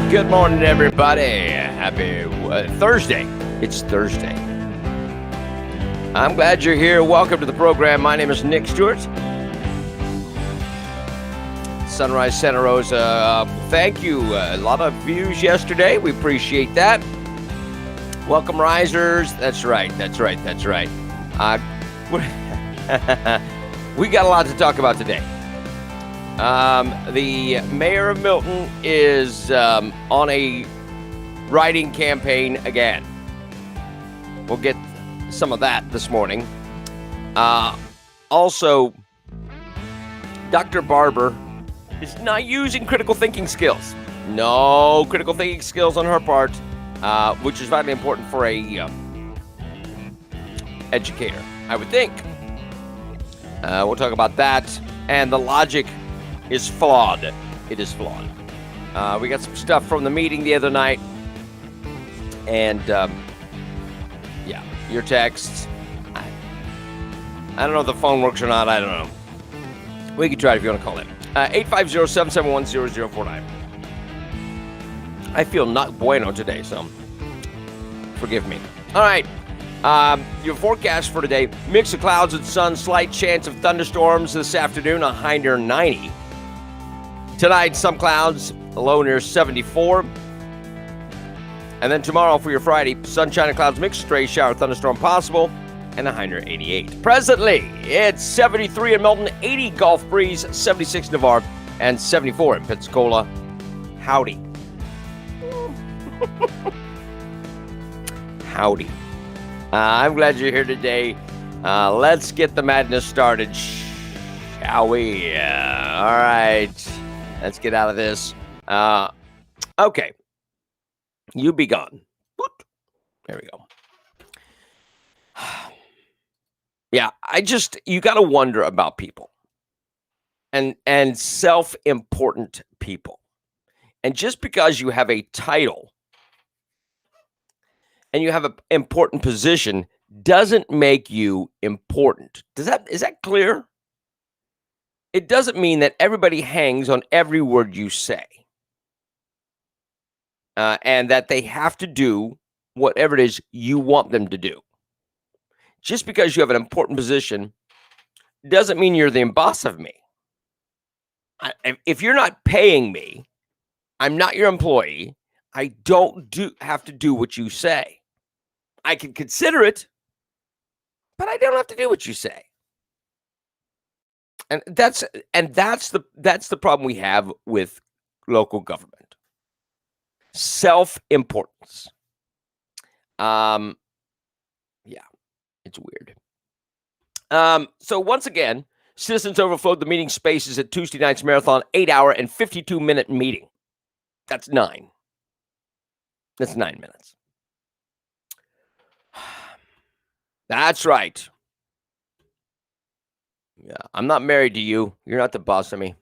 Good morning, everybody. Happy Thursday. It's Thursday. I'm glad you're here. Welcome to the program. My name is Nick Stewart. Sunrise Santa Rosa. Thank you. A lot of views yesterday. We appreciate that. Welcome, risers. That's right. We got a lot to talk about today. The mayor of Milton is on a writing campaign again. We'll get some of that this morning. Also, Dr. Barber is not using critical thinking skills. No critical thinking skills on her part, which is vitally important for a educator, I would think. We'll talk about that. And the logic is flawed. It is flawed. We got some stuff from the meeting the other night. And, your texts. I don't know if the phone works or not. I don't know. We can try it if you want to call in. 850-771-0049. I feel not bueno today, so forgive me. All right. Your forecast for today, mix of clouds and sun, slight chance of thunderstorms this afternoon, a high near 90. Tonight, some clouds, a low near 74. And then tomorrow for your Friday, sunshine and clouds mixed, stray shower, thunderstorm possible, and a high near 88. Presently, it's 73 in Milton, 80 Gulf Breeze, 76 in Navarre, and 74 in Pensacola. Howdy. Howdy. I'm glad you're here today. Let's get the madness started, shall we? All right. Let's get out of this. Okay. You be gone. There we go. Yeah, you got to wonder about people and self-important people. And just because you have a title and you have an important position doesn't make you important. Is that clear? It doesn't mean that everybody hangs on every word you say. And that they have to do whatever it is you want them to do. Just because you have an important position doesn't mean you're the boss of me. If you're not paying me, I'm not your employee. I don't have to do what you say. I can consider it, but I don't have to do what you say. And that's the problem we have with local government. Self-importance. Yeah, it's weird. So once again, citizens overflowed the meeting spaces at Tuesday night's marathon 8-hour and 52-minute meeting. That's 9. That's 9 minutes. That's right. Yeah, I'm not married to you. You're not the boss of me.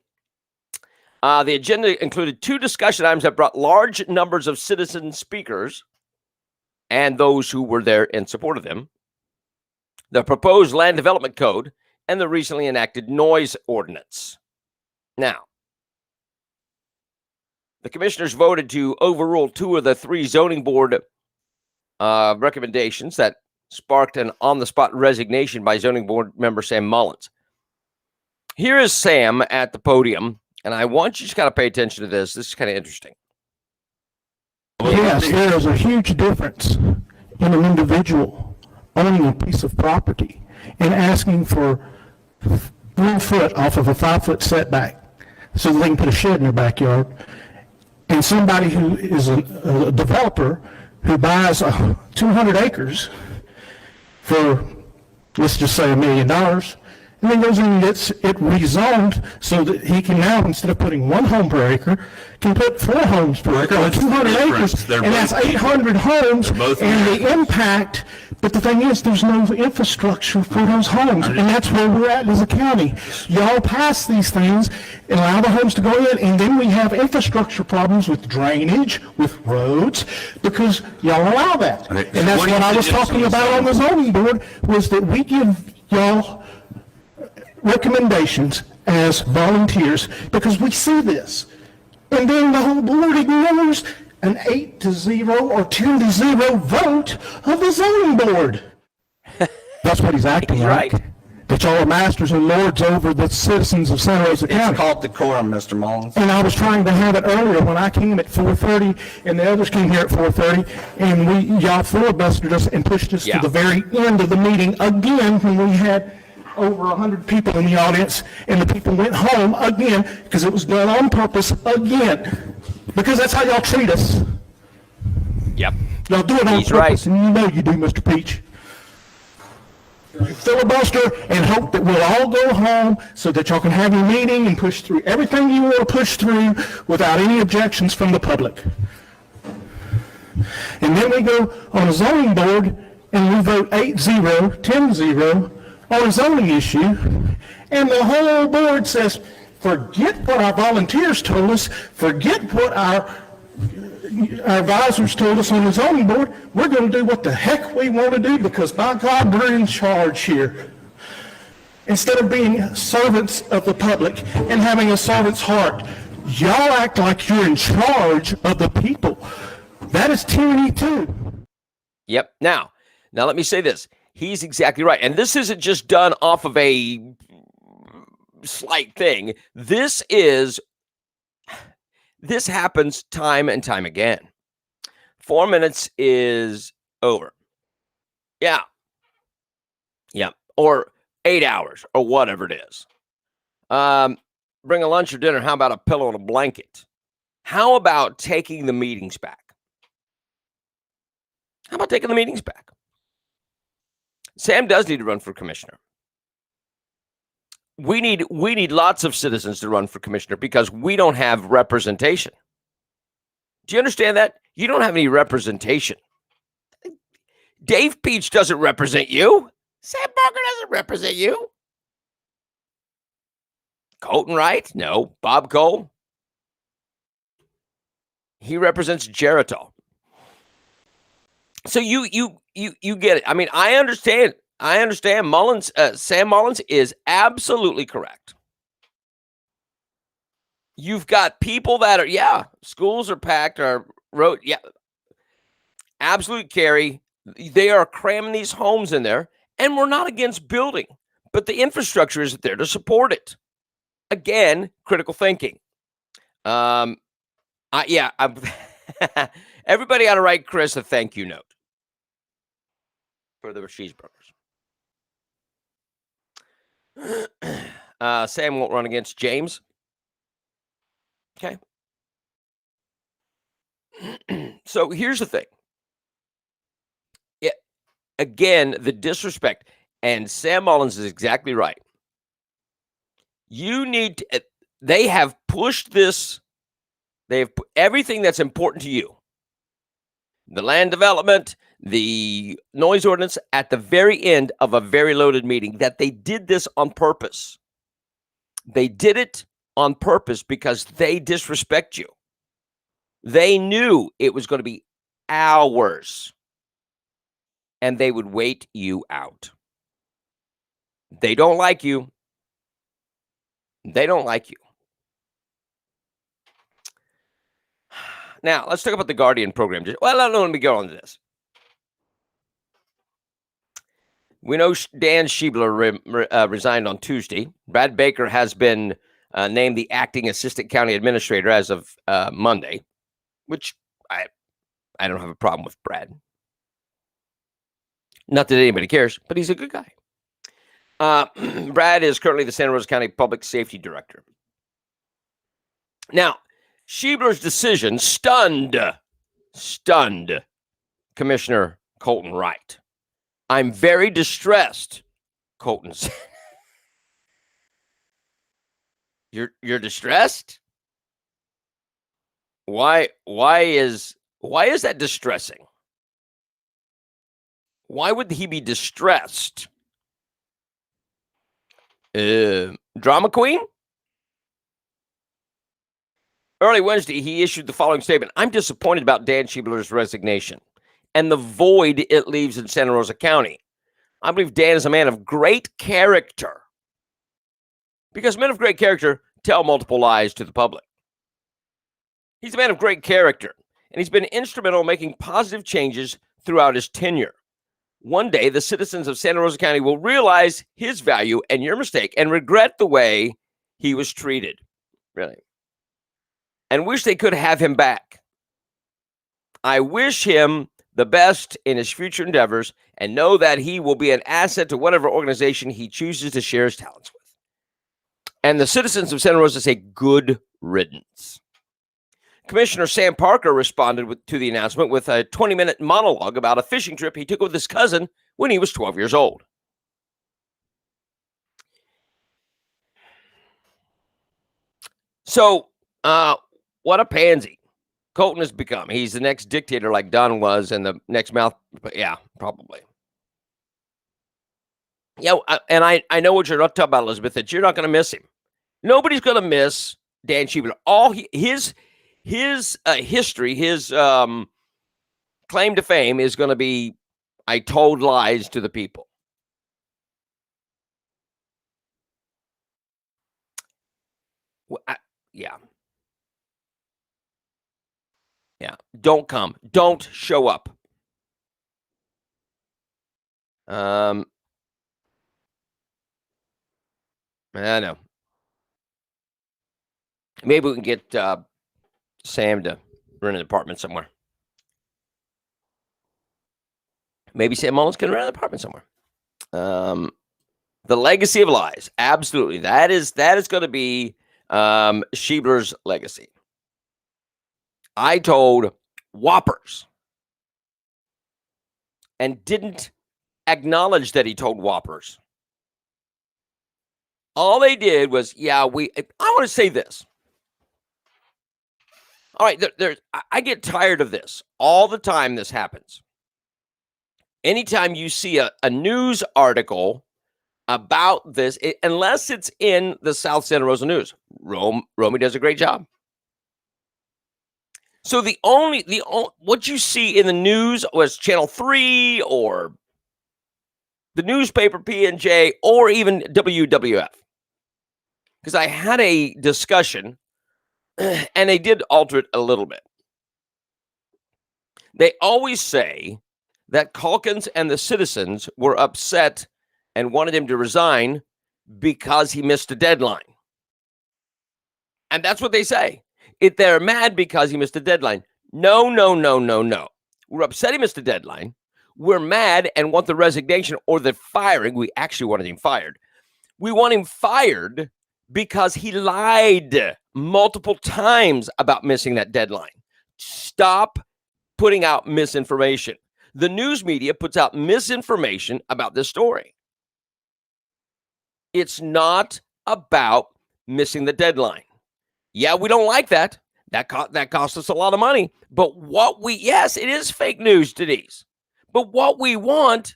The agenda included 2 discussion items that brought large numbers of citizen speakers and those who were there in support of them. The proposed land development code and the recently enacted noise ordinance. Now, the commissioners voted to overrule 2 of the 3 zoning board recommendations that sparked an on-the-spot resignation by zoning board member Sam Mullins. Here is Sam at the podium, and I want you to kind of pay attention to this. This is kind of interesting. Yes, there is a huge difference in an individual owning a piece of property and asking for 1 foot off of a 5-foot setback so that they can put a shed in their backyard, and somebody who is a developer who buys 200 acres for, let's just say, $1 million, and then goes in and gets it rezoned so that he can now, instead of putting 1 home per acre, can put 4 homes per acre on 200 acres, and that's 800 homes, and the impact. But the thing is, there's no infrastructure for those homes, and that's where we're at as a county. Y'all pass these things and allow the homes to go in, and then we have infrastructure problems with drainage, with roads, because y'all allow that. And that's what I was talking about on the zoning board, was that we give y'all recommendations as volunteers because we see this. And then the whole board ignores an 8-0 or 10-0 vote of the zoning board. That's what he's acting like. Right. That y'all are masters and lords over the citizens of Santa Rosa County. It's called decorum, Mr. Mullins. And I was trying to have it earlier when I came at 4:30, and the others came here at 4:30, and y'all filibustered us and pushed us to the very end of the meeting again when we had over 100 people in the audience, and the people went home again because it was done on purpose again. Because that's how y'all treat us. Yep. Y'all do it on He's purpose, right. and you know you do, Mr. Peach. You filibuster and hope that we'll all go home so that y'all can have your meeting and push through everything you want to push through without any objections from the public. And then we go on a zoning board and we vote 8-0, 10-0 on a zoning issue, and the whole board says, forget what our volunteers told us, forget what our advisors told us on the zoning board, we're going to do what the heck we want to do because, by God, we're in charge here. Instead of being servants of the public and having a servant's heart, y'all act like you're in charge of the people. That is tyranny too. Yep. Now let me say this. He's exactly right. And this isn't just done off of a slight thing. This happens time and time again. 4 minutes is over. Yeah. Or 8 hours or whatever it is. Bring a lunch or dinner. How about a pillow and a blanket? How about taking the meetings back? Sam does need to run for commissioner. We need lots of citizens to run for commissioner because we don't have representation. Do you understand that? You don't have any representation. Dave Peach doesn't represent you. Sam Barker doesn't represent you. Colton Wright? No. Bob Cole? He represents Geritol. So you get it. I mean, I understand. Mullins, Sam Mullins is absolutely correct. You've got people that are, schools are packed, absolute carry. They are cramming these homes in there, and we're not against building, but the infrastructure isn't there to support it. Again, critical thinking. Everybody ought to write Chris a thank you note for the cheeseburgers. Sam won't run against James. Okay. So here's the thing. Again, the disrespect, and Sam Mullins is exactly right. You need to, they have pushed this. They have put everything that's important to you. The land development, the noise ordinance at the very end of a very loaded meeting, that they did this on purpose. They did it on purpose because they disrespect you. They knew it was going to be hours and they would wait you out. They don't like you. They don't like you. Now, let's talk about the Guardian program. Well, let me go on to this. We know Dan Schiebler resigned on Tuesday. Brad Baker has been named the acting assistant county administrator as of Monday, which I don't have a problem with Brad. Not that anybody cares, but he's a good guy. Brad is currently the Santa Rosa County Public Safety Director. Now, Schiebler's decision stunned Commissioner Colton Wright. I'm very distressed, Colton said. You're distressed? Why is that distressing? Why would he be distressed? Drama queen? Early Wednesday, he issued the following statement. I'm disappointed about Dan Schiebler's resignation and the void it leaves in Santa Rosa County. I believe Dan is a man of great character because men of great character tell multiple lies to the public. He's a man of great character, and he's been instrumental in making positive changes throughout his tenure. One day, the citizens of Santa Rosa County will realize his value and your mistake and regret the way he was treated. Really. And wish they could have him back. I wish him the best in his future endeavors and know that he will be an asset to whatever organization he chooses to share his talents with. And the citizens of Santa Rosa say good riddance. Commissioner Sam Parker responded to the announcement with a 20-minute monologue about a fishing trip he took with his cousin when he was 12 years old. So, what a pansy Colton has become. He's the next dictator like Don was and the next mouth. Yeah, probably. Yeah, and I know what you're talking about, Elizabeth, that you're not going to miss him. Nobody's going to miss Dan Schiebler. All his history, his claim to fame is going to be, I told lies to the people. Yeah. Don't come. Don't show up. I know. Maybe we can get Sam to rent an apartment somewhere. Maybe Sam Mullins can rent an apartment somewhere. The legacy of lies. Absolutely. That is going to be Schiebler's legacy. I told whoppers and didn't acknowledge that he told whoppers. All they did was, I want to say this. All right, I get tired of this. All the time this happens. Anytime you see a news article about this, unless it's in the South Santa Rosa News, Romy does a great job. So the only what you see in the news was Channel 3 or the newspaper P&J or even WWF. Because I had a discussion and they did alter it a little bit. They always say that Calkins and the citizens were upset and wanted him to resign because he missed a deadline. And that's what they say. They're mad because he missed a deadline. No. We're upset he missed a deadline. We're mad and want the resignation or the firing. We actually wanted him fired. We want him fired because he lied multiple times about missing that deadline. Stop putting out misinformation. The news media puts out misinformation about this story. It's not about missing the deadline. Yeah, we don't like that. That cost us a lot of money. But yes, it is fake news, Denise. But what we want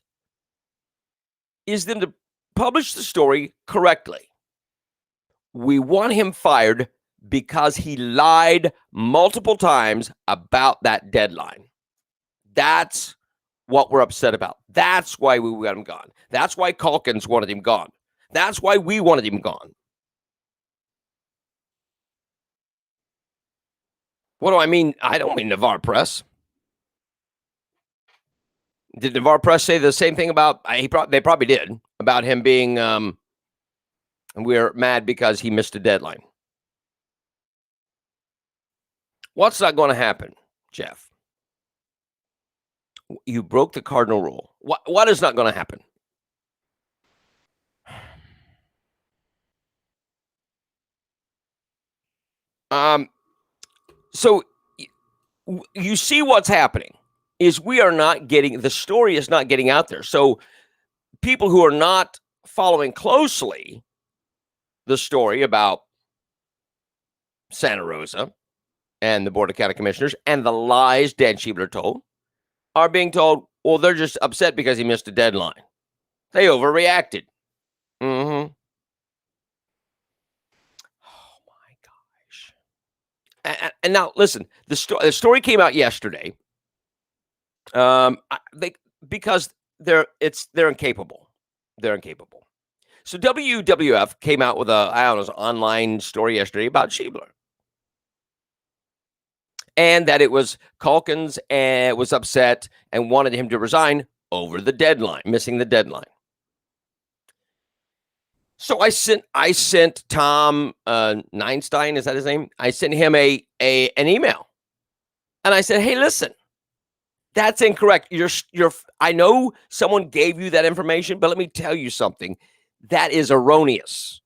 is them to publish the story correctly. We want him fired because he lied multiple times about that deadline. That's what we're upset about. That's why we want him gone. That's why Calkins wanted him gone. That's why we wanted him gone. What do I mean? I don't mean Navarre Press. Did Navarre Press say the same thing about? They probably did about him being. We're mad because he missed a deadline. What's not going to happen, Jeff? You broke the cardinal rule. What is not going to happen? So you see what's happening is we are not getting, the story is not getting out there. So people who are not following closely the story about Santa Rosa and the Board of County Commissioners and the lies Dan Schiebler told are being told, well, they're just upset because he missed a deadline. They overreacted. Oh my gosh. And now listen, the story came out yesterday. Because they're incapable. They're incapable. So WWF came out with an online story yesterday about Schiebler. And that it was Calkins and was upset and wanted him to resign over the deadline, missing the deadline. So I sent Tom Neinstein, is that his name? I sent him an email. And I said, hey, listen, that's incorrect. I know someone gave you that information, but let me tell you something. That is erroneous.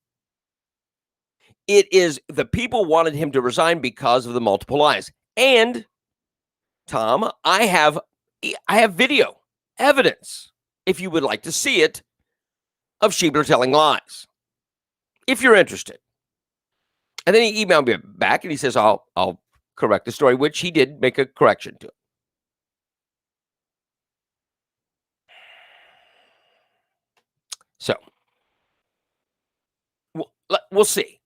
It is the people wanted him to resign because of the multiple lies. And Tom, I have video evidence, if you would like to see it, of Schiebler telling lies, if you're interested. And then he emailed me back and he says, I'll correct the story, which he did make a correction to. So we'll see.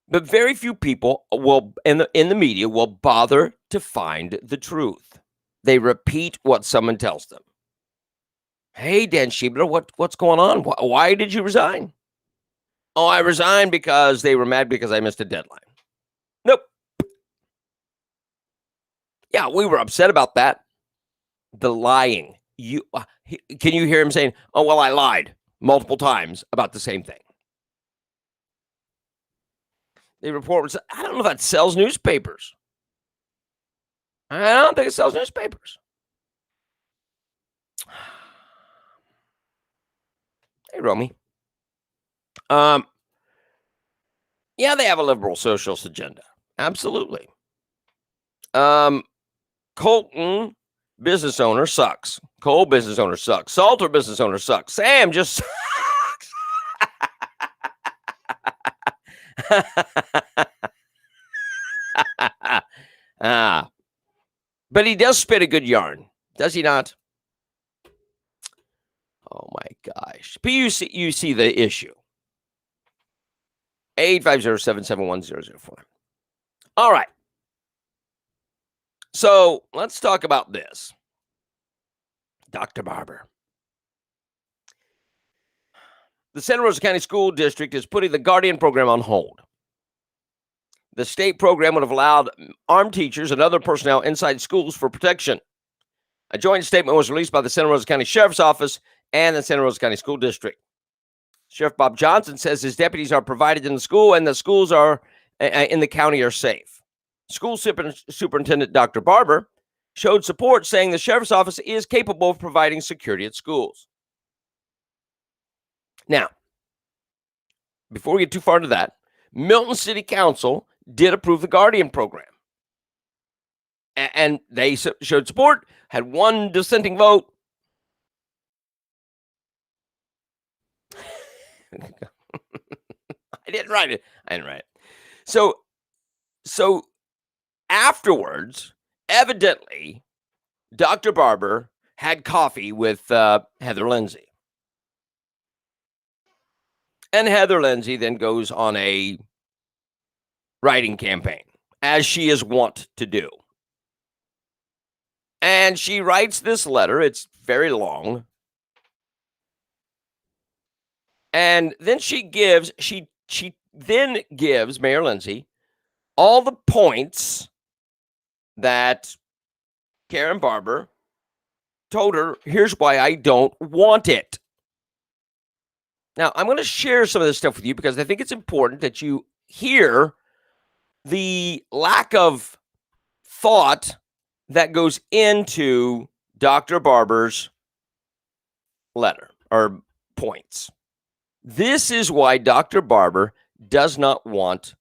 But very few people will in the media will bother to find the truth. They repeat what someone tells them. Hey, Dan Schiebler, what's going on? Why did you resign? Oh, I resigned because they were mad because I missed a deadline. Nope. Yeah, we were upset about that. The lying. Can you hear him saying, oh, well, I lied multiple times about the same thing? The report, I don't know if that sells newspapers. I don't think it sells newspapers. Hey, Romy. Yeah, they have a liberal socialist agenda. Absolutely. Colton, business owner, sucks. Cole, business owner, sucks. Salter, business owner, sucks. Sam just sucks. But he does spit a good yarn, does he not? Oh my gosh. But you see the issue. 850-771-0049. All right. So let's talk about this. Dr. Barber. The Santa Rosa County School District is putting the Guardian program on hold. The state program would have allowed armed teachers and other personnel inside schools for protection. A joint statement was released by the Santa Rosa County Sheriff's Office and the Santa Rosa County School District. Sheriff Bob Johnson says his deputies are provided in the school and the schools are in the county are safe. School Superintendent Dr. Barber showed support, saying the Sheriff's Office is capable of providing security at schools. Now, before we get too far into that, Milton City Council did approve the Guardian program. And they showed support, had one dissenting vote. I didn't write it. So afterwards, evidently, Dr. Barber had coffee with Heather Lindsay. And Heather Lindsay then goes on a writing campaign, as she is wont to do. And she writes this letter. It's very long. And then she then gives Mayor Lindsay all the points that Karen Barber told her, here's why I don't want it. Now, I'm going to share some of this stuff with you because I think it's important that you hear the lack of thought that goes into Dr. Barber's letter or points. This is why Dr. Barber does not want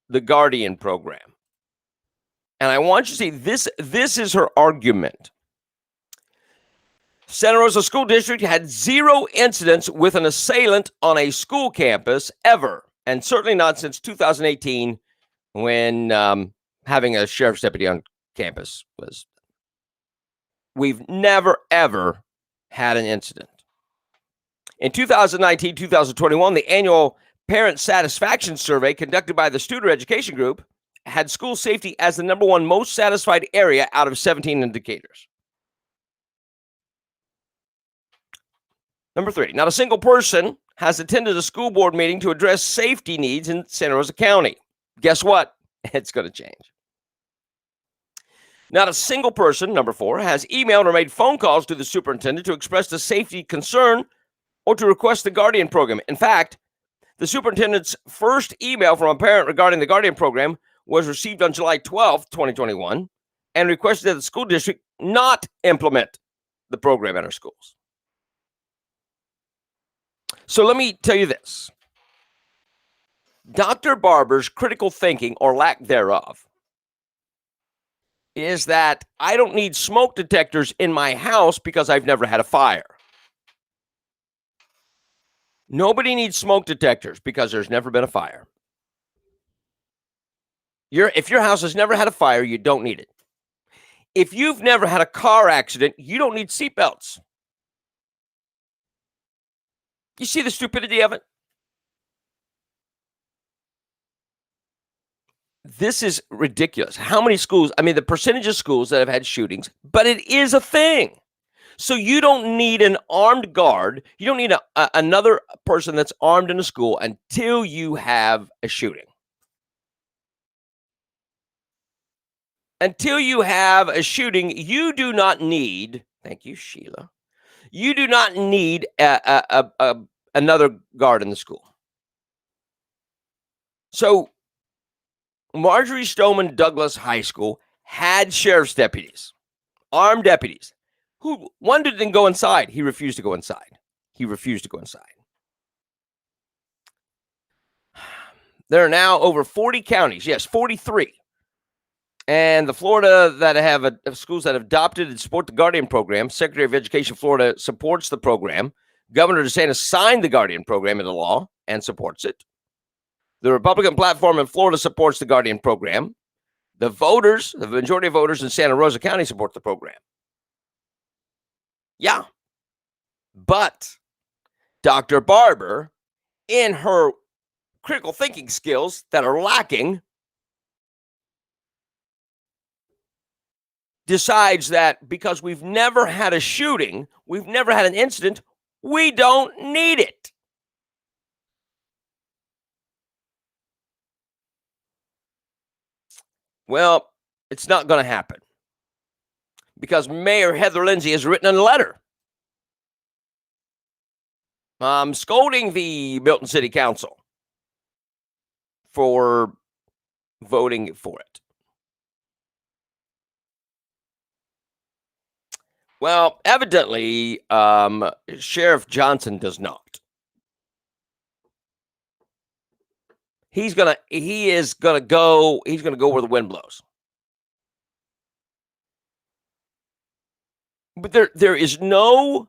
the Guardian program. And I want you to see this is her argument. Santa Rosa School District had 0 incidents with an assailant on a school campus ever, and certainly not since 2018 when having a sheriff's deputy on campus was. We've never, ever had an incident. In 2019-2021, the annual Parent Satisfaction Survey conducted by the Student Education Group had school safety as the #1 most satisfied area out of 17 indicators. Number 3, not a single person has attended a school board meeting to address safety needs in Santa Rosa County. Guess what? It's going to change. Not a single person, number 4, has emailed or made phone calls to the superintendent to express a safety concern or to request the Guardian program. In fact, the superintendent's first email from a parent regarding the Guardian program was received on July 12th, 2021, and requested that the school district not implement the program at our schools. So let me tell you this. Dr. Barber's critical thinking, or lack thereof, is that I don't need smoke detectors in my house because I've never had a fire. Nobody needs smoke detectors because there's never been a fire. If your house has never had a fire, you don't need it. If you've never had a car accident, you don't need seatbelts. You see the stupidity of it? This is ridiculous. How many schools, the percentage of schools that have had shootings, but it is a thing. So you don't need an armed guard. You don't need another person that's armed in a school until you have a shooting. Until you have a shooting, you do not need, thank you, Sheila, you do not need another guard in the school. So Marjorie Stoneman Douglas High School had sheriff's deputies, armed deputies. One didn't go inside. He refused to go inside. There are now over 40 counties. Yes, 43. And the Florida that have schools that have adopted and support the Guardian program. Secretary of Education Florida supports the program. Governor DeSantis signed the Guardian program into law and supports it. The Republican platform in Florida supports the Guardian program. The majority of voters in Santa Rosa County support the program. Yeah. But Dr. Barber, in her critical thinking skills that are lacking, decides that because we've never had a shooting, we've never had an incident, we don't need it. Well, it's not going to happen because Mayor Heather Lindsay has written a letter scolding the Milton City Council for voting for it. Well, evidently, Sheriff Johnson does not. He's gonna go where the wind blows. But there's no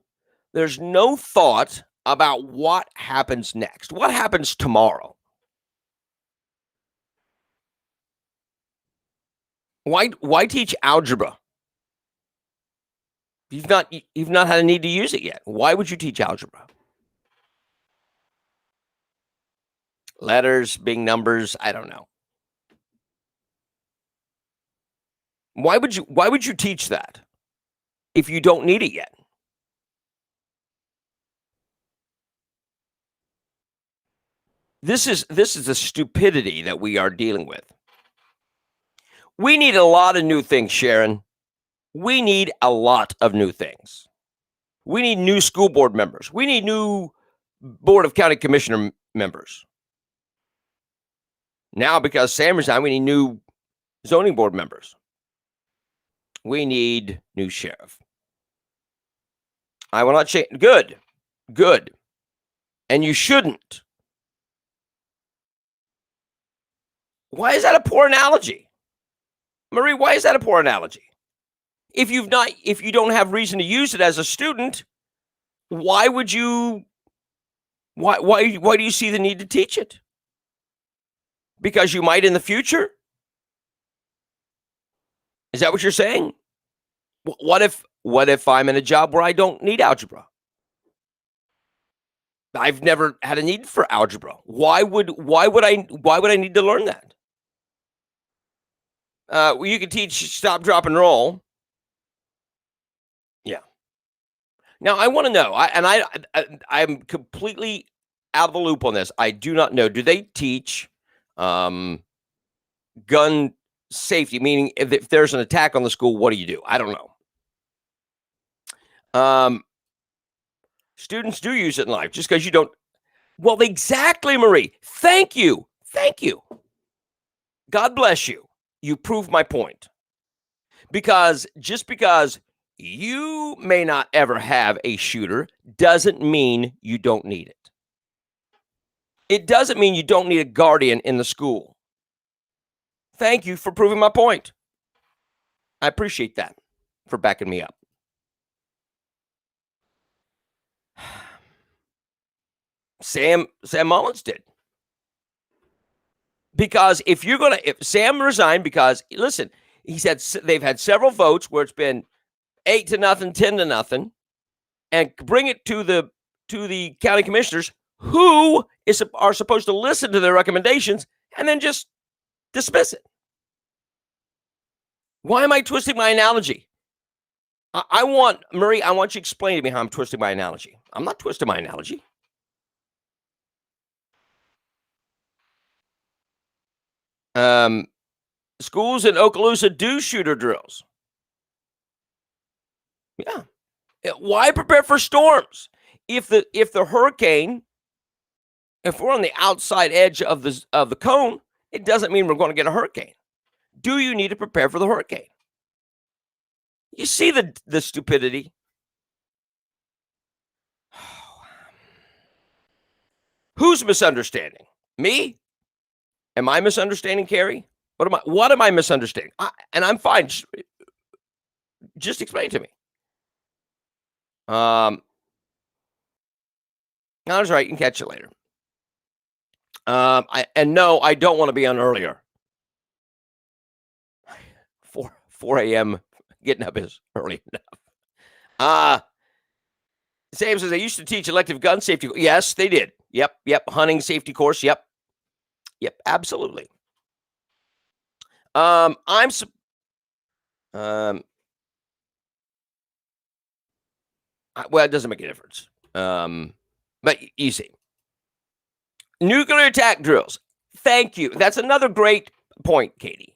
thought about what happens next. What happens tomorrow? Why teach algebra? You've not had a need to use it yet. Why would you teach algebra? Letters being numbers, I don't know. Why would you teach that if you don't need it yet? This is the stupidity that we are dealing with. We need a lot of new things, Sharon. We need a lot of new things. We need new school board members. We need new Board of County Commissioner members. Now, because Sam resigned, we need new zoning board members. We need new sheriff. I will not change. Good. And you shouldn't. Why is that a poor analogy? Marie, why is that a poor analogy? If you don't have reason to use it as a student, why do you see the need to teach it? Because you might in the future? Is that what you're saying? What if I'm in a job where I don't need algebra? I've never had a need for algebra. Why would I need to learn that? Well, you can teach stop, drop, and roll. Yeah. Now I want to know. I'm completely out of the loop on this. I do not know. Do they teach gun safety? Meaning, if there's an attack on the school, what do you do? I don't know. Students do use it in life. Just because you don't. Well, exactly, Marie. Thank you. God bless you. You prove my point. Because just because you may not ever have a shooter doesn't mean you don't need it. It doesn't mean you don't need a guardian in the school. Thank you for proving my point. I appreciate that for backing me up. Sam Mullins did. Because if Sam resigned because, listen, he said they've had several votes where it's been 8-0, 10-0, and bring it to the county commissioners who are supposed to listen to their recommendations and then just dismiss it. Why am I twisting my analogy? Marie, I want you to explain to me how I'm twisting my analogy. I'm not twisting my analogy. Schools in Okaloosa do shooter drills. Yeah. Why prepare for storms? If the hurricane, if we're on the outside edge of the cone, it doesn't mean we're going to get a hurricane. Do you need to prepare for the hurricane? You see the stupidity? Who's misunderstanding? Me? Am I misunderstanding, Carrie? What am I misunderstanding? And I'm fine. Just explain it to me. I was right. You can catch it later. No, I don't want to be on earlier. 4 a.m. getting up is early enough. Sam says they used to teach elective gun safety. Yes, they did. Yep. Hunting safety course. Yep. Absolutely. Well, it doesn't make a difference. But you see, nuclear attack drills. Thank you. That's another great point, Katie,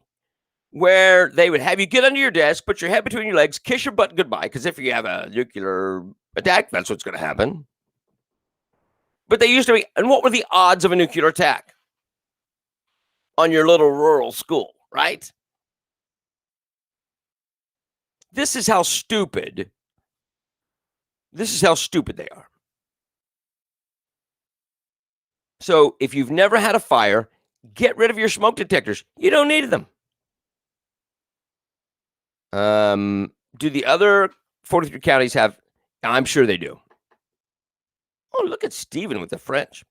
where they would have you get under your desk, put your head between your legs, kiss your butt goodbye, because if you have a nuclear attack, that's what's going to happen. But they used to be, and what were the odds of a nuclear attack on your little rural school, right? This is how stupid they are. So if you've never had a fire, get rid of your smoke detectors. You don't need them. Do the other 43 counties have? I'm sure they do. Oh, look at Stephen with the French.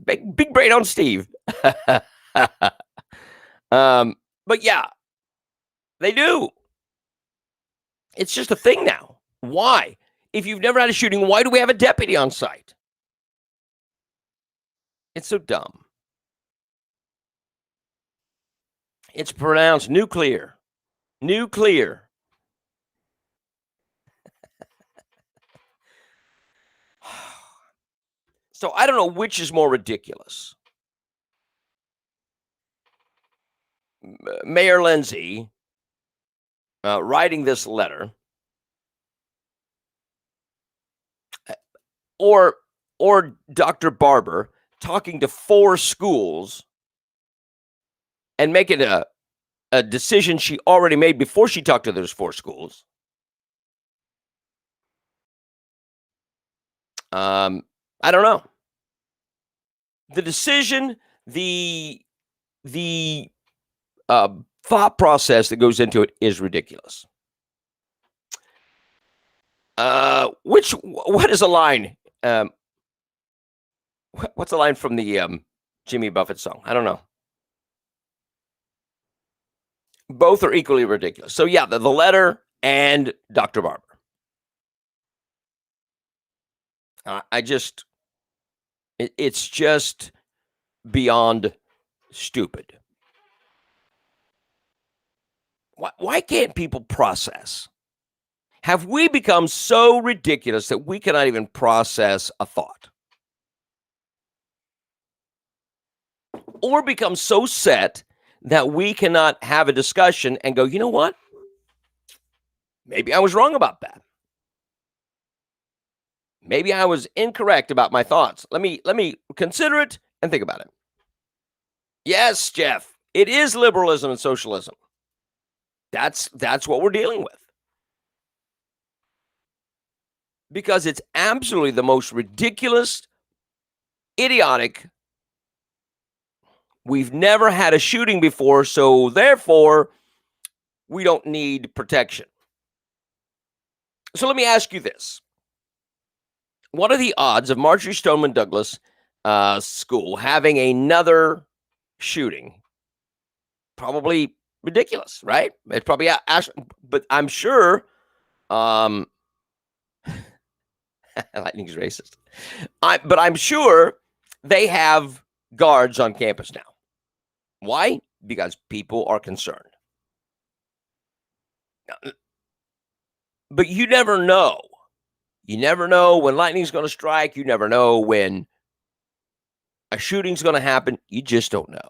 Big brain on Steve. But yeah, they do. It's just a thing now. Why? If you've never had a shooting, why do we have a deputy on site? It's so dumb. It's pronounced nuclear. Nuclear. So I don't know which is more ridiculous. Mayor Lindsay writing this letter or Dr. Barber talking to 4 schools and making a decision she already made before she talked to those 4 schools. I don't know. The decision, the thought process that goes into it is ridiculous. What is a line? What's the line from the Jimmy Buffett song? I don't know. Both are equally ridiculous. So yeah, the letter and Dr. Barber. It's just beyond stupid. Why can't people process? Have we become so ridiculous that we cannot even process a thought? Or become so set that we cannot have a discussion and go, you know what? Maybe I was wrong about that. Maybe I was incorrect about my thoughts. Let me consider it and think about it. Yes, Jeff, it is liberalism and socialism. That's what we're dealing with. Because it's absolutely the most ridiculous, idiotic. We've never had a shooting before, so therefore we don't need protection. So let me ask you this. What are the odds of Marjory Stoneman Douglas school having another shooting? Probably ridiculous, right? It's probably, but I'm sure lightning's racist. But I'm sure they have guards on campus now. Why? Because people are concerned. But you never know. You never know when lightning's going to strike. You never know when a shooting's going to happen. You just don't know.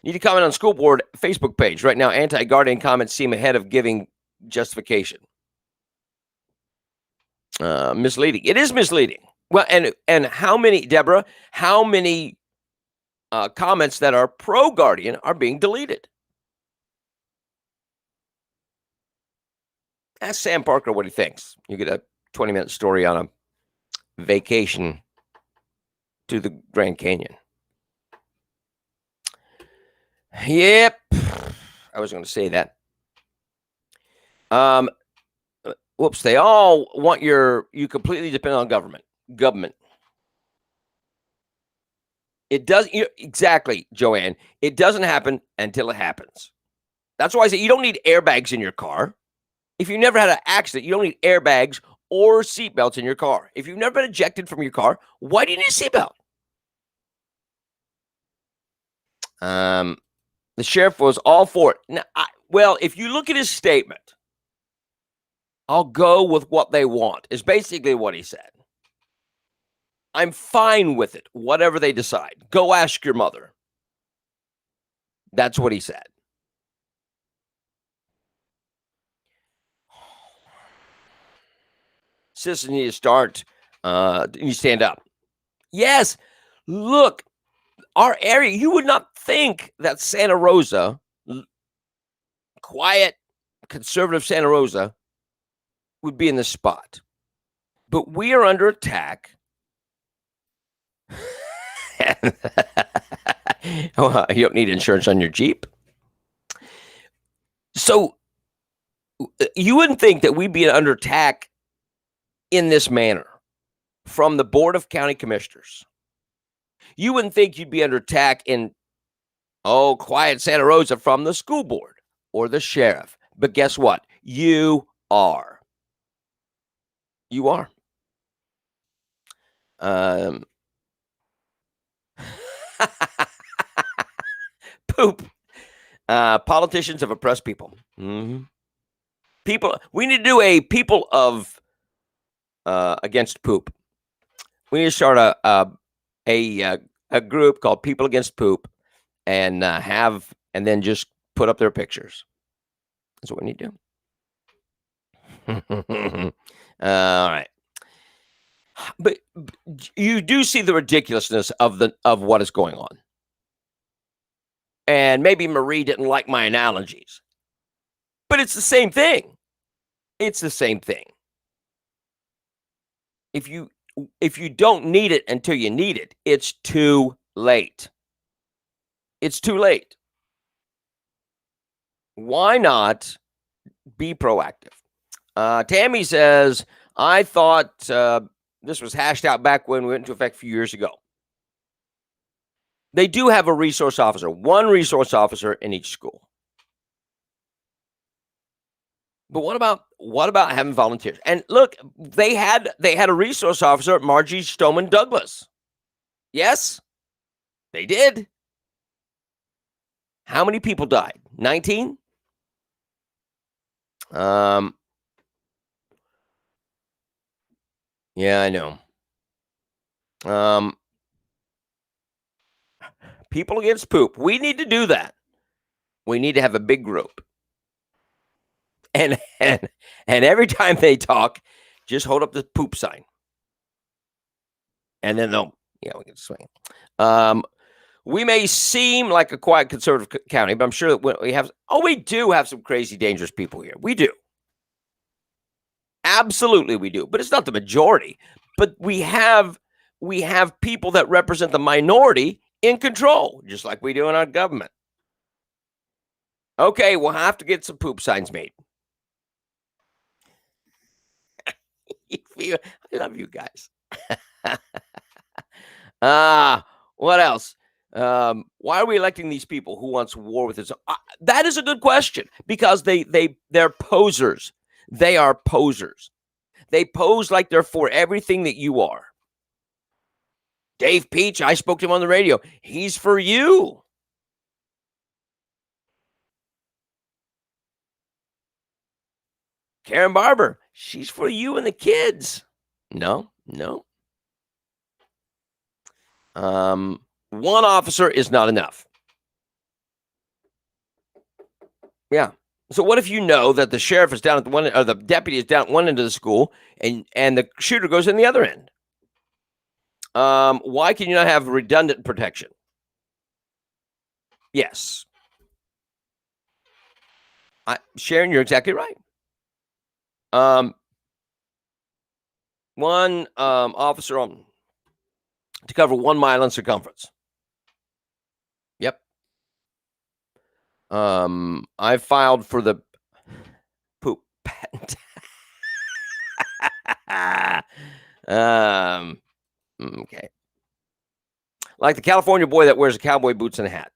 Need to comment on school board Facebook page. Right now, anti-guardian comments seem ahead of giving justification. Misleading. It is misleading. Well, and how many, Deborah, how many comments that are pro-guardian are being deleted? Ask Sam Parker what he thinks. You get a 20-minute story on a vacation to the Grand Canyon. Yep. I was going to say that. Whoops. They all want you completely depend on government. It does. Exactly, Joanne. It doesn't happen until it happens. That's why I say you don't need airbags in your car. If you've never had an accident, you don't need airbags or seatbelts in your car. If you've never been ejected from your car, why do you need a seatbelt? The sheriff was all for it. Now, well, if you look at his statement, I'll go with what they want, is basically what he said. I'm fine with it, whatever they decide. Go ask your mother. That's what he said. Citizens need to start, you stand up. Yes, look, our area, you would not think that Santa Rosa, quiet, conservative Santa Rosa, would be in this spot. But we are under attack. You don't need insurance on your Jeep. So you wouldn't think that we'd be under attack in this manner from the Board of County Commissioners. You wouldn't think you'd be under attack in, quiet Santa Rosa from the school board or the sheriff. But guess what? You are. You are. Poop. Politicians have oppressed people. Mm-hmm. People. We need to do a people of against poop. We need to start a group called People Against Poop, and then just put up their pictures. That's what we need to do. All right. But you do see the ridiculousness of what is going on. And maybe Marie didn't like my analogies, but it's the same thing. It's the same thing. If you don't need it until you need it, it's too late. It's too late. Why not be proactive? Tammy says, I thought this was hashed out back when we went into effect a few years ago. They do have a resource officer, one resource officer in each school. But what about having volunteers? And look, they had a resource officer at Margie Stoneman Douglas. Yes, they did. How many people died? 19? Yeah, I know. People against poop. We need to do that. We need to have a big group. And every time they talk, just hold up the poop sign. And then we can swing. We may seem like a quiet conservative county, but I'm sure that we do have some crazy, dangerous people here. We do. Absolutely we do. But it's not the majority. But we have people that represent the minority in control, just like we do in our government. Okay, we'll have to get some poop signs made. I love you guys. What else? Why are we electing these people who wants war with us? That is a good question, because they're posers. They are posers. They pose like they're for everything that you are. Dave Peach, I spoke to him on the radio. He's for you. Karen Barber, she's for you and the kids. No. One officer is not enough. Yeah. So what if you know that the sheriff is down at the one, or the deputy is down at one end of the school, and the shooter goes in the other end? Why can you not have redundant protection? Yes. Sharon, you're exactly right. One officer to cover 1 mile in circumference. Yep. I filed for the poop patent. Okay. Like the California boy that wears cowboy boots and a hat.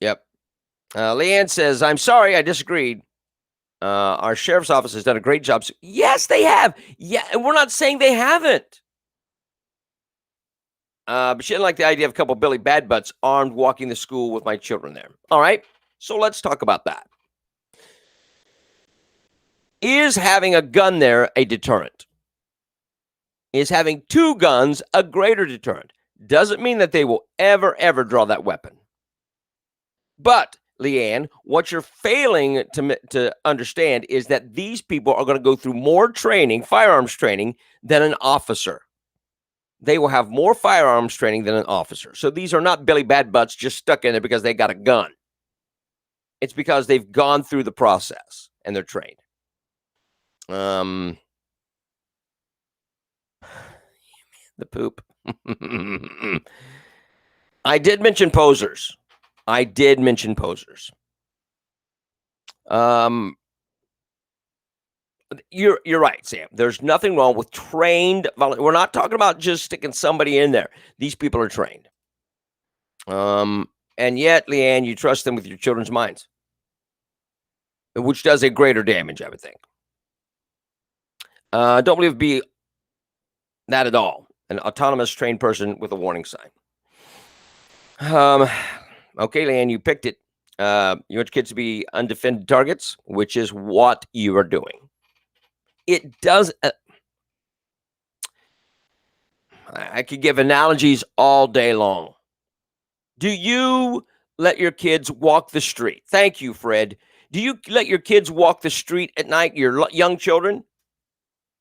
Yep. Leanne says, I'm sorry, I disagreed. Our sheriff's office has done a great job. Yes, they have. Yeah, and we're not saying they haven't. But she didn't like the idea of a couple of Billy Bad Butts armed walking to school with my children there. All right, so let's talk about that. Is having a gun there a deterrent? Is having 2 guns a greater deterrent? Doesn't mean that they will ever draw that weapon. But, Leanne, what you're failing to understand is that these people are going to go through more training, firearms training, than an officer. They will have more firearms training than an officer. So these are not Billy Bad Butts just stuck in there because they got a gun. It's because they've gone through the process and they're trained. The poop. I did mention posers. You're right, Sam. There's nothing wrong with trained volunteers. We're not talking about just sticking somebody in there. These people are trained. And yet, Leanne, you trust them with your children's minds, which does a greater damage, I would think. Don't believe it'd be that at all. An autonomous trained person with a warning sign. Okay, Leanne, you picked it. You want your kids to be undefended targets, which is what you are doing. It does. I could give analogies all day long. Do you let your kids walk the street? Thank you, Fred. Do you let your kids walk the street at night, your young children?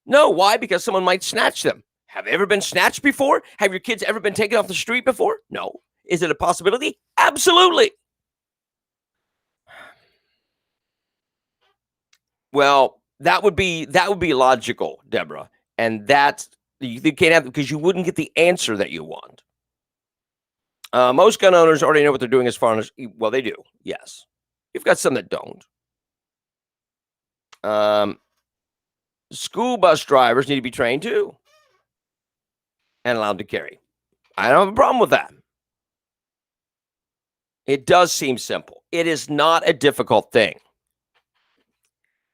No. Why? Because someone might snatch them. Have they ever been snatched before? Have your kids ever been taken off the street before? No. Is it a possibility? Absolutely. Well, that would be logical, Deborah. And that's, you can't have, because you wouldn't get the answer that you want. Most gun owners already know what they're doing as far as, well, they do. Yes. You've got some that don't. School bus drivers need to be trained too and allowed to carry. I don't have a problem with that. It does seem simple. It is not a difficult thing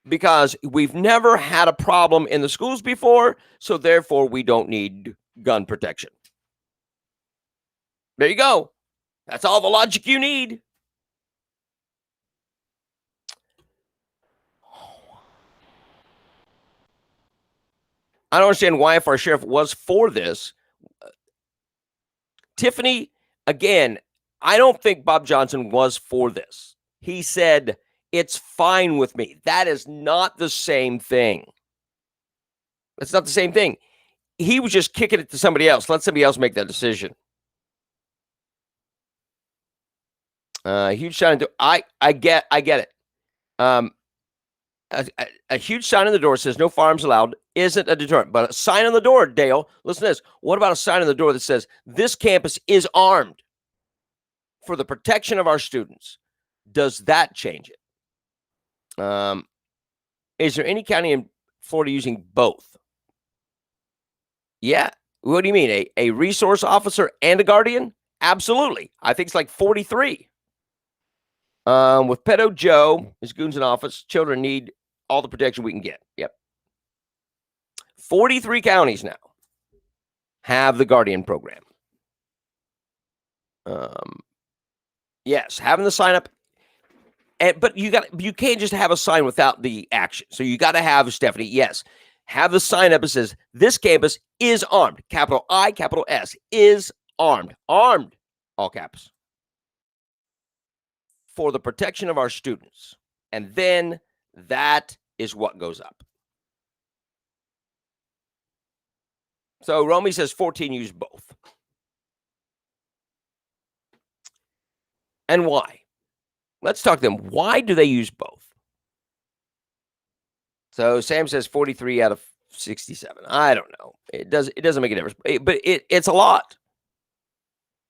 because we've never had a problem in the schools before, so therefore we don't need gun protection. There you go. That's all the logic you need. I don't understand why, if our sheriff was for this, Tiffany, again, I don't think Bob Johnson was for this. He said, it's fine with me. That is not the same thing. That's not the same thing. He was just kicking it to somebody else. Let somebody else make that decision. Huge sign. I get it. A huge sign on the door says no firearms allowed isn't a deterrent, but a sign on the door, Dale, listen to this. What about a sign on the door that says this campus is armed for the protection of our students? Does that change it? Is there any county in Florida using both? Yeah. What do you mean? A resource officer and a guardian? Absolutely. I think it's like 43. With Pedo Joe, his goons in office, children need all the protection we can get. Yep. 43 counties now have the Guardian program. Yes, having the sign up, but you can't just have a sign without the action. So you got to have, Stephanie, yes, have the sign up that says this campus is armed. Capital I, capital S, is armed. Armed, all caps, for the protection of our students. And then that is what goes up. So Romy says 14 use both. And why? Let's talk to them. Why do they use both? So Sam says 43 out of 67. I don't know. It doesn't make a difference. But it's a lot.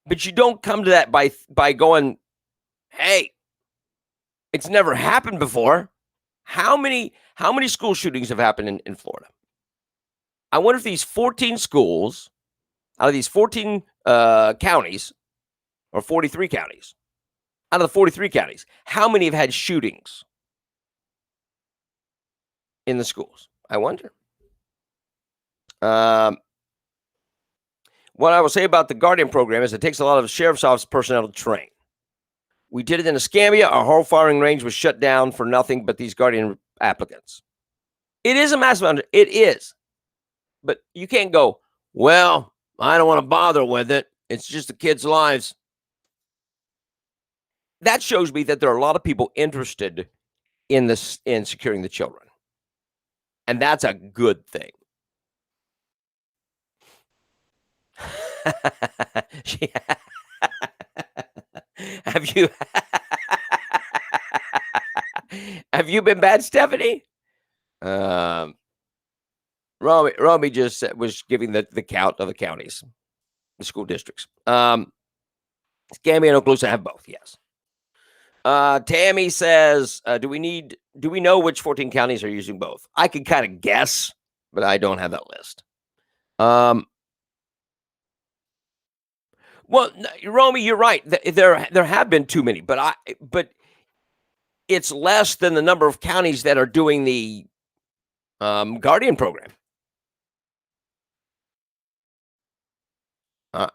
But you don't come to that by going, hey, it's never happened before. How many school shootings have happened in Florida? I wonder if these 14 schools, out of these 14 counties, or 43 counties, out of the 43 counties, how many have had shootings in the schools? I wonder. What I will say about the Guardian program is it takes a lot of sheriff's office personnel to train. We did it in Escambia. Our whole firing range was shut down for nothing but these Guardian applicants. It is a massive, it is. But you can't go, well, I don't want to bother with it. It's just the kids' lives. That shows me that there are a lot of people interested in securing the children. And that's a good thing. Have you been bad, Stephanie? Romy just was giving the count of the counties, the school districts. Scammy and Okaloosa have both, yes. Tammy says, do we know which 14 counties are using both? I can kind of guess, but I don't have that list. Well, Romy, you're right. There have been too many, but it's less than the number of counties that are doing the Guardian program.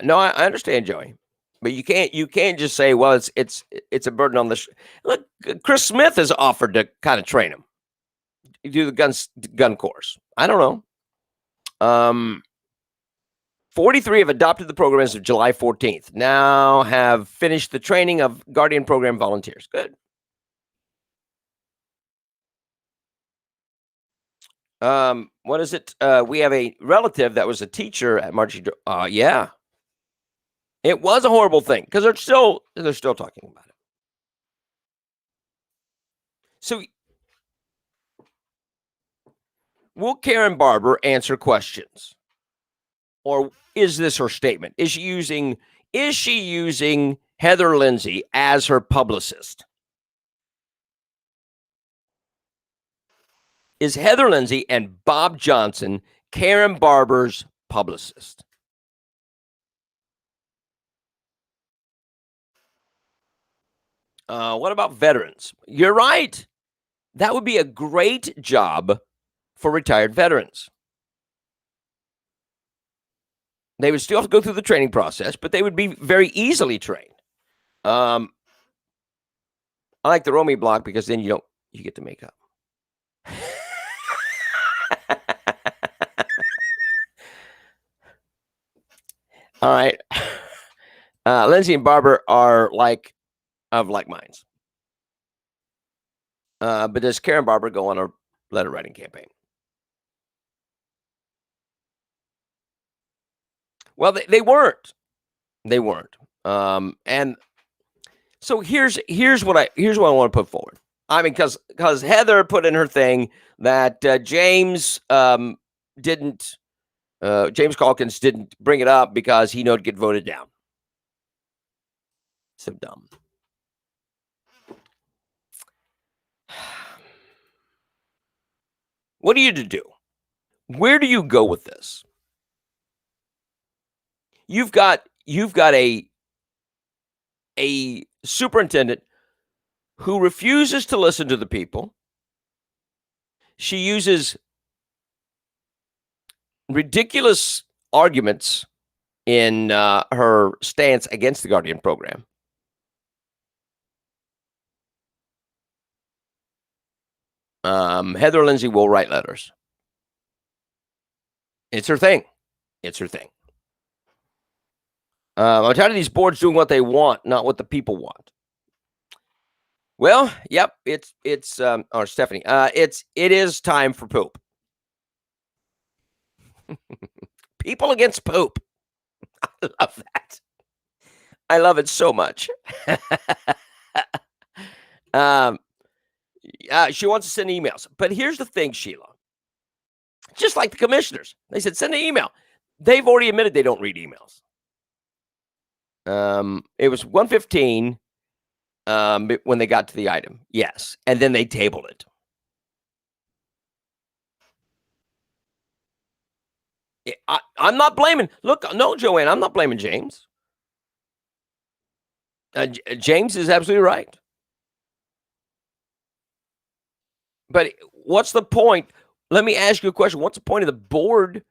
No, I understand, Joey, but you can't just say, well, it's a burden on the. Look, Chris Smith has offered to kind of train him, do the gun course. I don't know. 43 have adopted the program as of July 14th. Now have finished the training of Guardian Program volunteers. Good. What is it? We have a relative that was a teacher at Margie. Yeah, it was a horrible thing because they're still talking about it. So, will Karen Barber answer questions, or is this her statement? Is she using Heather Lindsay as her publicist? Is Heather Lindsay and Bob Johnson Karen Barber's publicist? What about veterans? You're right. That would be a great job for retired veterans. They would still have to go through the training process, but they would be very easily trained. I like the Romy block because then you get to make up. All right. Lindsay and Barber are of like minds. But does Karen Barber go on a letter writing campaign? Well, they weren't. They weren't. And so here's what I want to put forward. I mean, because Heather put in her thing that James Calkins didn't bring it up because he knew it'd get voted down. So dumb. What are you to do? Where do you go with this? You've got a superintendent who refuses to listen to the people. She uses ridiculous arguments in her stance against the Guardian program. Heather Lindsay will write letters. It's her thing. I'm tired of these boards doing what they want, not what the people want. Well, yep, or Stephanie, it is time for poop. People against poop. I love that. I love it so much. She wants to send emails. But here's the thing, Sheila. Just like the commissioners. They said, send an email. They've already admitted they don't read emails. It was 1:15 when they got to the item. Yes. And then they tabled it. I'm not blaming. Look, no, Joanne, I'm not blaming James. James is absolutely right. But what's the point? Let me ask you a question. What's the point of the board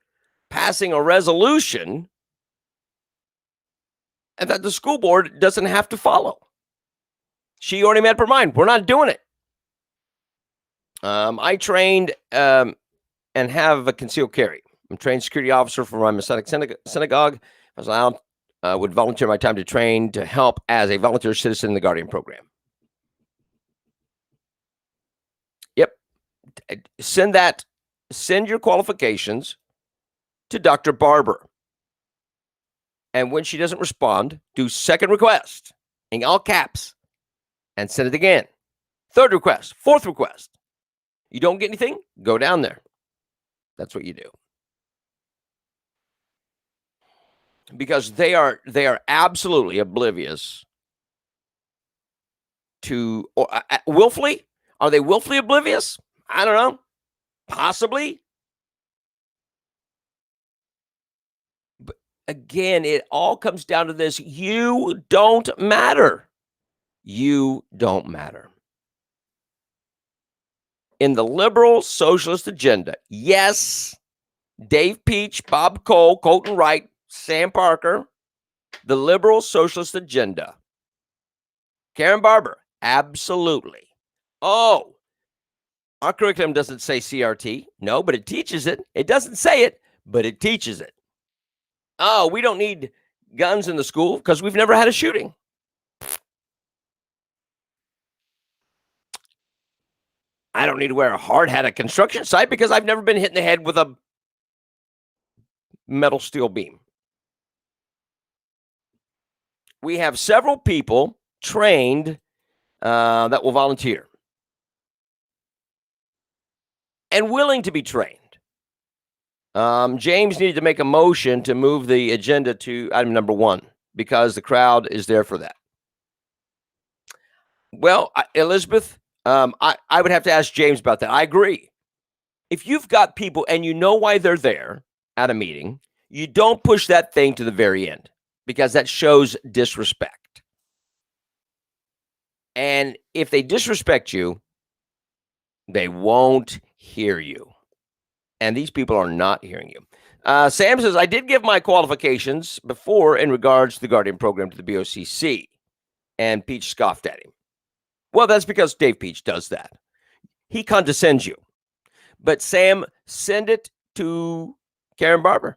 passing a resolution and that the school board doesn't have to follow? She already made up her mind. We're not doing it. I trained and have a concealed carry. I'm a trained security officer for my Masonic synagogue. I was allowed, would volunteer my time to train to help as a volunteer citizen in the Guardian program. Yep. Send your qualifications to Dr. Barber. And when she doesn't respond, do second request in all caps and send it again. Third request, fourth request. You don't get anything? Go down there. That's what you do. Because they are absolutely oblivious to, or willfully. Are they willfully oblivious? I don't know. Possibly. But again, it all comes down to this. You don't matter. You don't matter. In the liberal socialist agenda, yes, Dave Peach, Bob Cole, Colton Wright, Sam Parker, the liberal socialist agenda. Karen Barber, absolutely. Oh, our curriculum doesn't say CRT. No, but it teaches it. It doesn't say it, but it teaches it. Oh, we don't need guns in the school because we've never had a shooting. I don't need to wear a hard hat at construction site because I've never been hit in the head with a metal steel beam. We have several people trained that will volunteer and willing to be trained. James needed to make a motion to move the agenda to item number 1 because the crowd is there for that. Well, Elizabeth, I would have to ask James about that. I agree. If you've got people and you know why they're there at a meeting, you don't push that thing to the very end because that shows disrespect. And if they disrespect you, they won't hear you. And these people are not hearing you. Sam says, I did give my qualifications before in regards to the Guardian program to the BOCC. And Peach scoffed at him. Well, that's because Dave Peach does that. He condescends you. But Sam, send it to Karen Barber.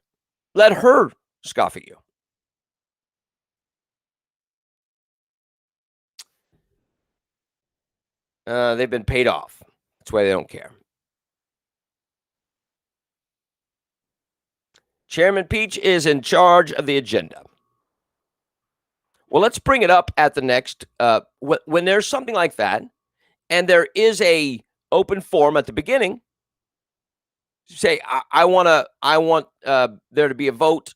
Let her scoff at you. They've been paid off. That's why they don't care. Chairman Peach is in charge of the agenda. Well, let's bring it up at the next, when there's something like that, and there is a open forum at the beginning, say, I want there to be a vote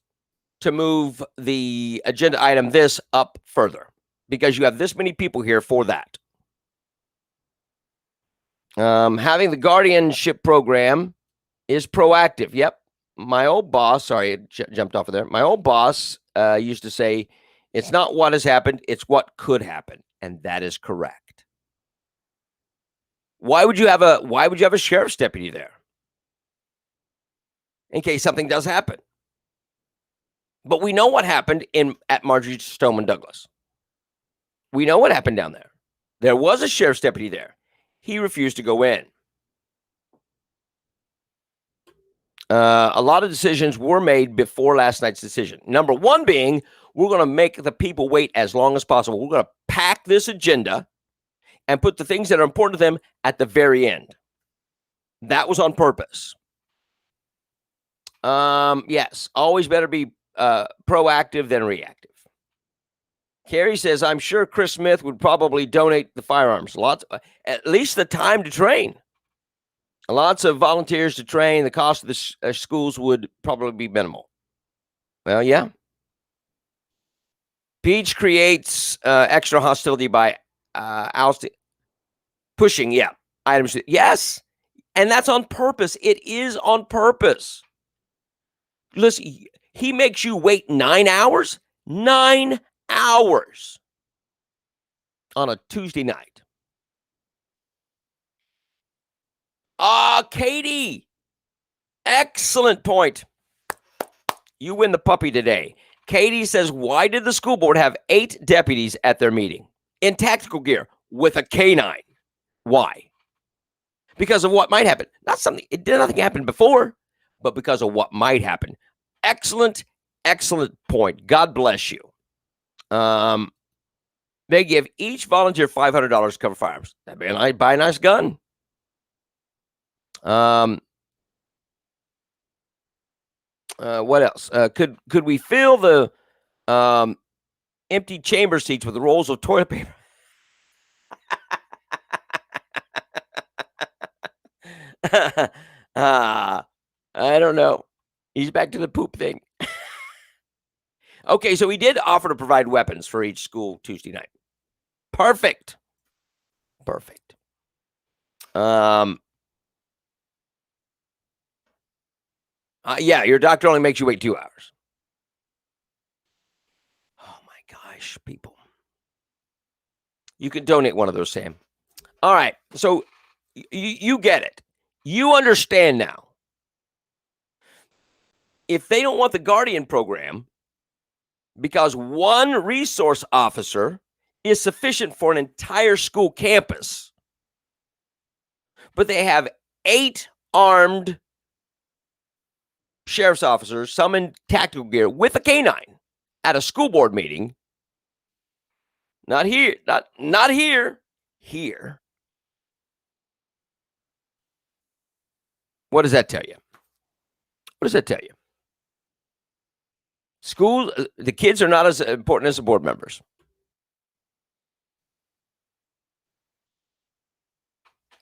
to move the agenda item this up further, because you have this many people here for that. Having the guardianship program is proactive. Yep. My old boss, sorry, it jumped off of there. My old boss used to say, it's not what has happened, it's what could happen. And that is correct. Why would you have a sheriff's deputy there? In case something does happen. But we know what happened at Marjorie Stoneman Douglas. We know what happened down there. There was a sheriff's deputy there. He refused to go in. A lot of decisions were made before last night's decision. Number 1 being, we're going to make the people wait as long as possible. We're going to pack this agenda and put the things that are important to them at the very end. That was on purpose. Yes, always better be proactive than reactive. Carrie says, I'm sure Chris Smith would probably donate the firearms. At least the time to train. Lots of volunteers to train. The cost of the schools would probably be minimal. Well, yeah. Peach creates extra hostility by pushing, items. Yes, and that's on purpose. It is on purpose. Listen, he makes you wait 9 hours. 9 hours on a Tuesday night. Katie, excellent point. You win the puppy today. Katie says, why did the school board have 8 deputies at their meeting in tactical gear with a K9? Why? Because of what might happen. Nothing happened before, but because of what might happen. Excellent point. God bless you. They give each volunteer $500 to cover firearms. That'd be buy a nice gun. What else? Could we fill the empty chamber seats with rolls of toilet paper? I don't know. He's back to the poop thing. Okay, so he did offer to provide weapons for each school Tuesday night. Perfect. Yeah, your doctor only makes you wait 2 hours. Oh my gosh, people. You can donate one of those, Sam. All right, so you get it. You understand now. If they don't want the Guardian program, because one resource officer is sufficient for an entire school campus, but they have 8 armed sheriff's officers, some in tactical gear, with a canine at a school board meeting. Not here, not here, here. What does that tell you? What does that tell you? School, the kids are not as important as the board members.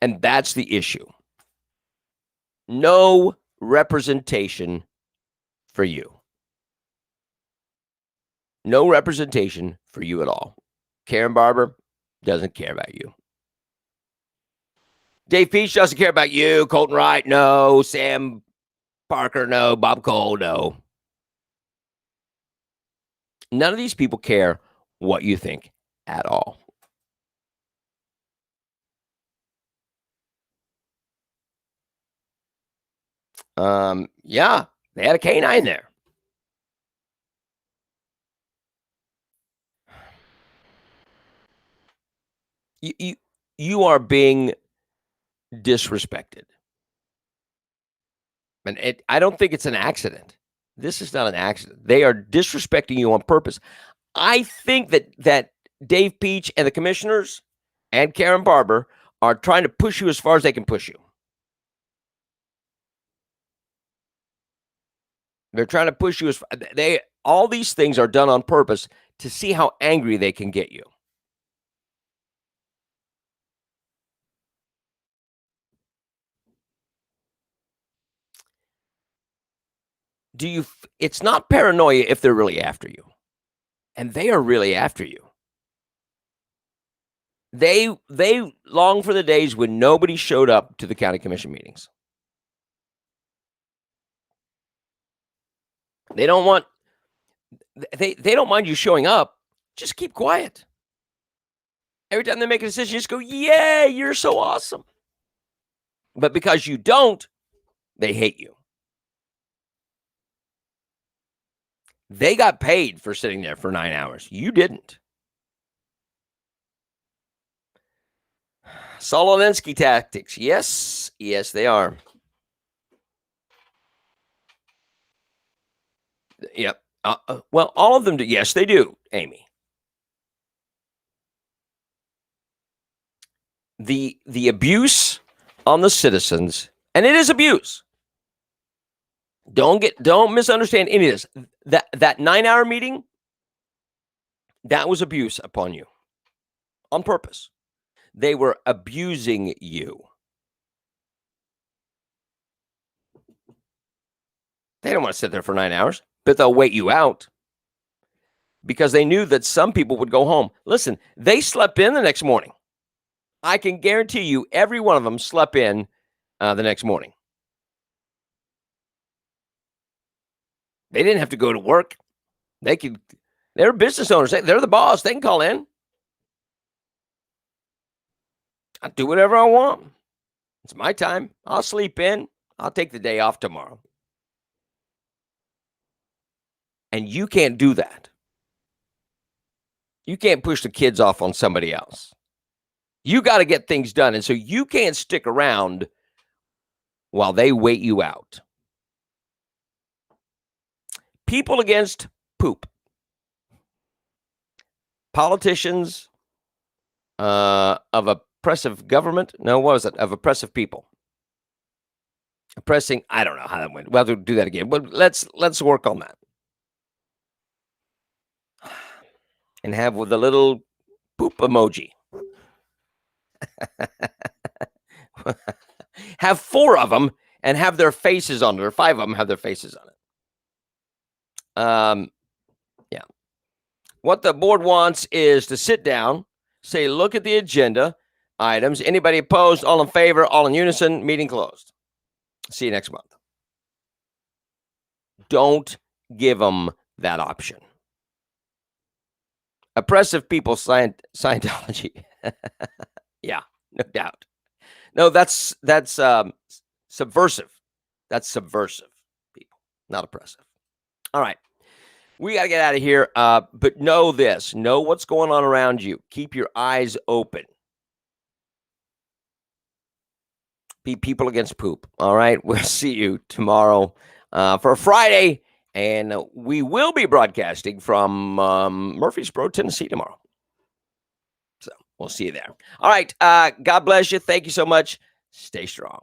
And that's the issue. No representation for you. No representation for you at all. Karen Barber doesn't care about you. Dave Peach doesn't care about you. Colton Wright, no. Sam Parker, no. Bob Cole, no. None of these people care what you think at all. Yeah, they had a canine there. You are being disrespected. And I don't think it's an accident. This is not an accident. They are disrespecting you on purpose. I think that Dave Peach and the commissioners and Karen Barber are trying to push you as far as they can push you. They're trying to push you all these things are done on purpose to see how angry they can get you. It's not paranoia if they're really after you. And they are really after you. They long for the days when nobody showed up to the county commission meetings. They don't mind you showing up. Just keep quiet. Every time they make a decision, just go, yeah, you're so awesome. But because you don't, they hate you. They got paid for sitting there for 9 hours. You didn't. Solonensky tactics. Yes, they are. Yep. Well, all of them do. Yes, they do, Amy. The abuse on the citizens, and it is abuse. Don't misunderstand any of this. That 9-hour meeting, that was abuse upon you on purpose. They were abusing you. They don't want to sit there for 9 hours, but they'll wait you out because they knew that some people would go home. Listen, they slept in the next morning. I can guarantee you every one of them slept in the next morning. They didn't have to go to work. They're business owners. They're the boss. They can call in. I'll do whatever I want. It's my time. I'll sleep in. I'll take the day off tomorrow. And you can't do that. You can't push the kids off on somebody else. You got to get things done. And so you can't stick around while they wait you out. People against poop. Politicians of oppressive government. No, what was it? Of oppressive people. Oppressing. I don't know how that went. We'll have to do that again. But let's work on that. And have with a little poop emoji. Have 4 of them and have their faces on it, or 5 of them have their faces on it. Yeah. What the board wants is to sit down, say, look at the agenda items. Anybody opposed? All in favor? All in unison? Meeting closed. See you next month. Don't give them that option. Oppressive people, Scientology. Yeah, no doubt. No, that's subversive. That's subversive people, not oppressive. All right. We got to get out of here. But know this. Know what's going on around you. Keep your eyes open. Be people against poop. All right. We'll see you tomorrow. for Friday. And we will be broadcasting from Murfreesboro, Tennessee tomorrow. So we'll see you there. All right. God bless you. Thank you so much. Stay strong.